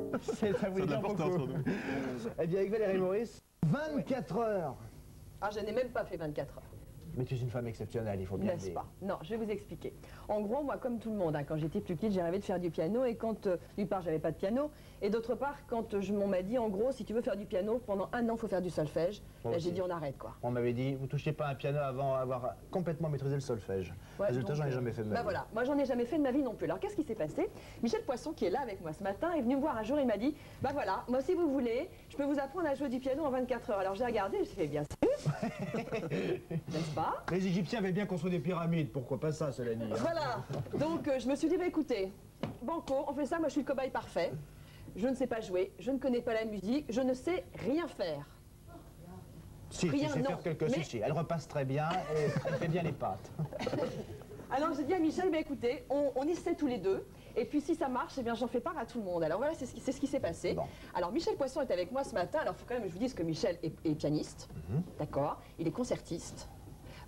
Ça vous dire beaucoup. Eh bien, avec Valérie Maurice, 24 heures. Ah, je n'ai même pas fait 24 heures. Mais tu es une femme exceptionnelle, il faut bien le N'est-ce dire. pas? Non, je vais vous expliquer. En gros, moi, comme tout le monde, hein, quand j'étais plus petite, j'ai rêvé de faire du piano. Et quand, d'une part, j'avais pas de piano. Et d'autre part, quand on m'a dit, en gros, si tu veux faire du piano, pendant 1 an, il faut faire du solfège. Là, j'ai dit, on arrête, quoi. On m'avait dit, vous touchez pas un piano avant avoir complètement maîtrisé le solfège. Ouais, Résultat, j'en ai jamais fait de ma bah vie. voilà, moi j'en ai jamais fait de ma vie non plus. Alors qu'est-ce qui s'est passé? Michel Poisson, qui est là avec moi ce matin, est venu me voir un jour, il m'a dit, bah voilà, moi si vous voulez, je peux vous apprendre à jouer du piano en 24 heures. Alors j'ai regardé, je me suis fait, bien sûr, n'est-ce pas? Les Égyptiens avaient bien construit des pyramides, pourquoi pas ça, cela dit. Hein. Voilà, donc je me suis dit, bah écoutez, banco, on fait ça, moi je suis le cobaye parfait. Je ne sais pas jouer, je ne connais pas la musique, je ne sais rien faire. Si, Rien, tu sais non, faire quelques mais- sushis. Elle repasse très bien et elle fait bien les pâtes. Alors j'ai dit à Michel, bah écoutez, on essaie tous les deux, et puis si ça marche, eh bien j'en fais part à tout le monde. Alors voilà, c'est ce qui s'est passé. Bon. Alors Michel Poisson est avec moi ce matin, alors il faut quand même que je vous dise que Michel est pianiste, d'accord, il est concertiste.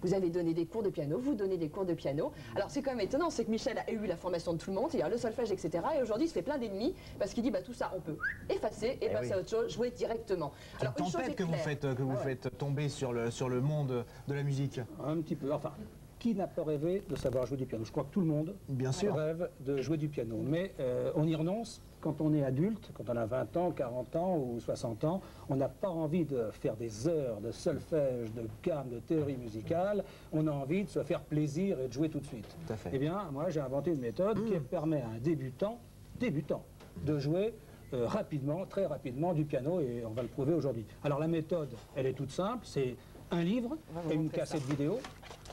Vous avez donné des cours de piano, vous donnez des cours de piano. Alors c'est quand même étonnant, c'est que Michel a eu la formation de tout le monde, c'est-à-dire le solfège, etc. Et aujourd'hui il se fait plein d'ennemis, parce qu'il dit, bah tout ça on peut effacer et passer à autre chose, jouer directement. C'est une tempête que vous faites tomber sur le monde de la musique. Un petit peu, enfin, qui n'a pas rêvé de savoir jouer du piano? Je crois que tout le monde Bien sûr. rêve de jouer du piano. Mais on y renonce quand on est adulte, quand on a 20 ans, 40 ans ou 60 ans. On n'a pas envie de faire des heures de solfège, de gamme, de théorie musicale. On a envie de se faire plaisir et de jouer tout de suite. Tout à fait. Eh bien, moi, j'ai inventé une méthode qui permet à un débutant, de jouer rapidement, très rapidement du piano, et on va le prouver aujourd'hui. Alors la méthode, elle est toute simple, c'est un livre et une cassette vidéo.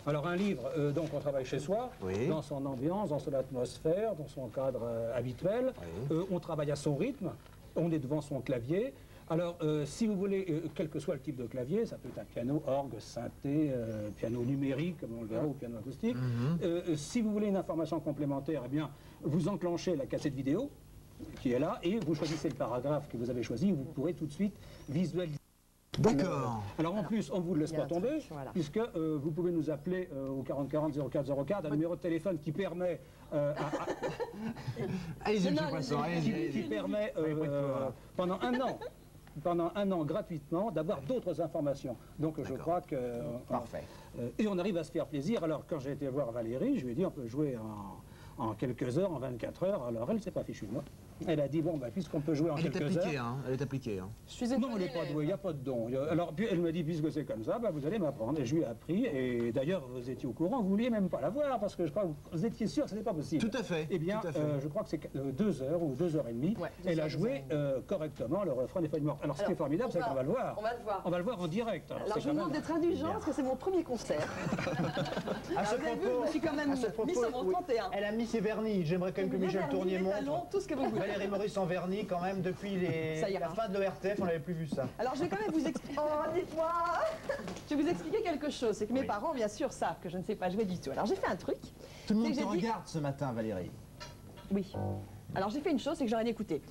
Alors un livre, donc on travaille chez soi, Oui. dans son ambiance, dans son atmosphère, dans son cadre habituel. Oui. On travaille à son rythme, on est devant son clavier. Alors si vous voulez, quel que soit le type de clavier, ça peut être un piano, orgue, synthé, piano numérique, comme on le verra, ou piano acoustique. Si vous voulez une information complémentaire, eh bien, vous enclenchez la cassette vidéo qui est là, et vous choisissez le paragraphe que vous avez choisi, vous pourrez tout de suite visualiser. D'accord. Alors en plus, on ne vous le laisse il y a pas un tomber, truc, voilà. puisque vous pouvez nous appeler au 40 40 04 04, un numéro de téléphone qui permet, Allez-y, Non, monsieur Poisson, non, allez-y. qui allez-y. permet Voilà. pendant un an gratuitement d'avoir d'autres informations. Donc je crois que... Parfait. et on arrive à se faire plaisir. Alors quand j'ai été voir Valérie, je lui ai dit on peut jouer en quelques heures, en 24 heures. Alors elle ne s'est pas fichue de moi. Elle a dit bon, bah, puisqu'on peut jouer en Elle est quelques appliquée, heures... hein. Elle est appliquée, hein. Je suis Non, étonnée, elle n'est pas mais- douée, il n'y a pas de don. Alors, puis elle m'a dit, puisque c'est comme ça, bah, vous allez m'apprendre. Et je lui ai appris. Et d'ailleurs, vous étiez au courant, vous ne vouliez même pas la voir, parce que je crois que vous étiez sûr que ce n'était pas possible. Tout à fait. Eh bien, tout à fait. je crois que c'est 2 heures ou 2 heures et demie. Ouais, 2 Elle heures, a joué 2 heures correctement le refrain des Feuilles mortes. Alors, ce qui est formidable, c'est qu'on va le voir. On va le voir. On va le voir en direct. Alors c'est je vous quand demande même- d'être indulgent, parce que c'est mon premier concert. À ce vous avez vu, je me suis quand même à ce mis sur mon oui, 31. Elle a mis ses vernis. J'aimerais quand même que Les Michel vernis, Tournier les talons, montre. tout ce que vous voulez. Valérie Maurice en vernis, quand même, depuis Ça ira. la fin de l'ORTF, on n'avait plus vu ça. Alors je vais quand même vous expliquer. Oh, dites-moi. Je vais vous expliquer quelque chose. C'est que mes Oui. parents, bien sûr, savent que je ne sais pas jouer du tout. Alors j'ai fait un truc. Tout le monde C'est te que j'ai dit- regarde ce matin, Valérie. Oui. Alors j'ai fait une chose, c'est que j'aurais écouté.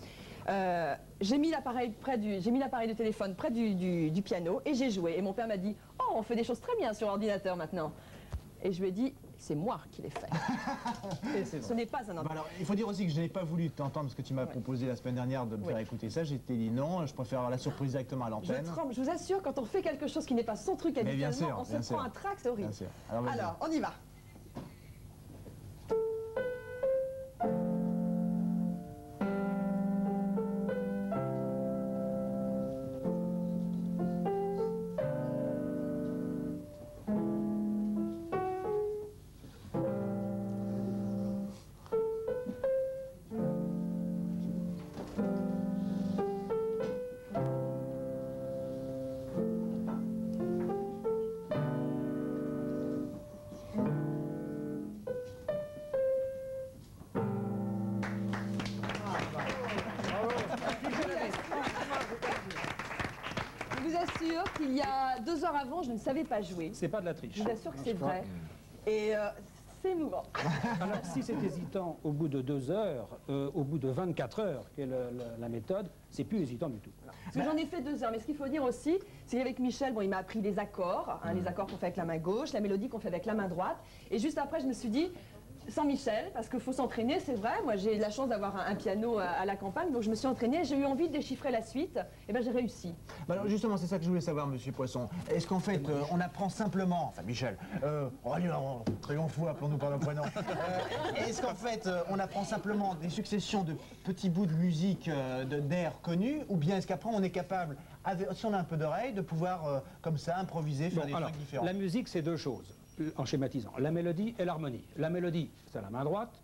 J'ai mis l'appareil de téléphone près du piano et j'ai joué. Et mon père m'a dit, oh, on fait des choses très bien sur ordinateur maintenant. Et je lui ai dit, c'est moi qui l'ai fait. Ce n'est pas un Bah ordinateur. alors, il faut dire aussi que je n'ai pas voulu t'entendre parce que tu m'as proposé la semaine dernière de me faire écouter ça. J'ai été dit non, je préfère avoir la surprise directement à Je l'antenne. tremble, je vous assure, quand on fait quelque chose qui n'est pas son truc Mais bien habituellement, sûr, on se prend un trac, c'est horrible. Bien sûr. Alors, vas-y. Alors, on y va. Je vous assure qu'il y a 2 heures avant, je ne savais pas jouer. C'est pas de la triche. Je vous assure que c'est vrai. Et c'est émouvant. Alors, si c'est hésitant au bout de 2 heures, au bout de 24 heures, qui est la méthode, c'est plus hésitant du tout. Parce que j'en ai fait 2 heures, mais ce qu'il faut dire aussi, c'est qu'avec Michel, bon, il m'a appris les accords qu'on fait avec la main gauche, la mélodie qu'on fait avec la main droite. Et juste après, je me suis dit, sans Michel, parce qu'il faut s'entraîner, c'est vrai. Moi, j'ai la chance d'avoir un piano à la campagne, donc je me suis entraînée. J'ai eu envie de déchiffrer la suite, et bien j'ai réussi. Bah alors justement, c'est ça que je voulais savoir, Monsieur Poisson. Est-ce qu'en fait, on apprend simplement, enfin Michel, triomphe, appelons-nous par le prénom. Est-ce qu'en fait, on apprend simplement des successions de petits bouts de musique, d'air connus, ou bien est-ce qu'après on est capable, si on a un peu d'oreille, de pouvoir comme ça improviser, faire des trucs différents? La musique, c'est deux choses, en schématisant. La mélodie et l'harmonie. La mélodie, c'est la main droite.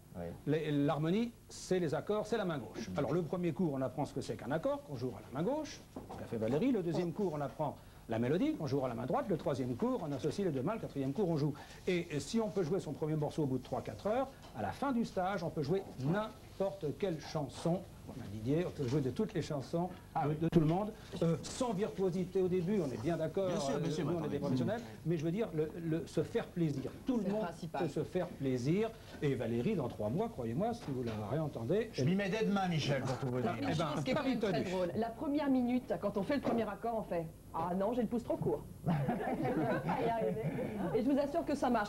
L'harmonie, c'est les accords, c'est la main gauche. Alors le premier cours, on apprend ce que c'est qu'un accord, qu'on joue à la main gauche, ce qu'a fait Valérie. Le deuxième cours, on apprend la mélodie, qu'on joue à la main droite. Le troisième cours, on associe les deux mains. Le quatrième cours, on joue. Et si on peut jouer son premier morceau au bout de 3-4 heures, à la fin du stage, on peut jouer n'importe quelle chanson. Didier, on peut jouer de toutes les chansons de tout le monde, sans virtuosité au début, on est bien d'accord, nous on est des professionnels, mais je veux dire, se faire plaisir. Tout le monde peut se faire plaisir. Et Valérie, dans 3 mois, croyez-moi, si vous la réentendez... Je m'y mets dès demain, Michel, pour tout vous dire. Ce qui est quand même très drôle, la première minute, quand on fait le premier accord, on fait « Ah non, j'ai le pouce trop court ». Et je vous assure que ça marche.